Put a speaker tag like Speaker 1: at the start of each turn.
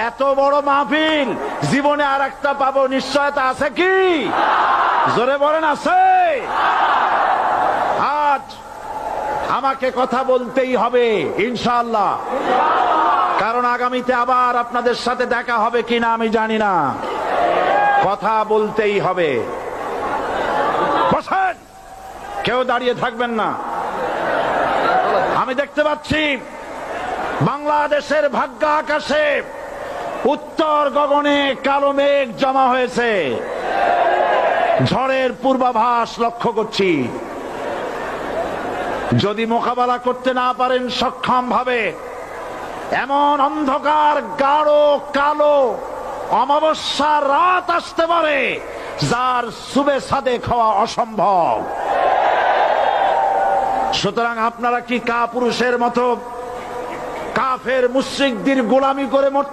Speaker 1: এত বড় মাহফিল জীবনে আর একটা পাবো নিশ্চয়তা আছে কি? জোরে বলেন আছে? আজ আমাকে কথা বলতেই হবে ইনশাআল্লাহ, কারণ আগামীতে আবার আপনাদের সাথে দেখা হবে কিনা আমি জানি না। কথা বলতেই হবে। বসেন, কেউ দাঁড়িয়ে থাকবেন না। আমি দেখতে পাচ্ছি বাংলাদেশের ভাগ্য আকাশে উত্তর গগনে কালো মেঘ জমা হয়েছে, ঝড়ের পূর্বাভাস লক্ষ্য করছি। যদি মোকাবেলা করতে না পারেন সক্ষম ভাবে, এমন অন্ধকার গাঢ় কালো অমাবস্যার রাত আসতে পারে যার সুবে সাদেক হওয়া অসম্ভব। সুতরাং আপনারা কি কাপুরুষের মতো কাফের মুশরিকদের গোলামি করে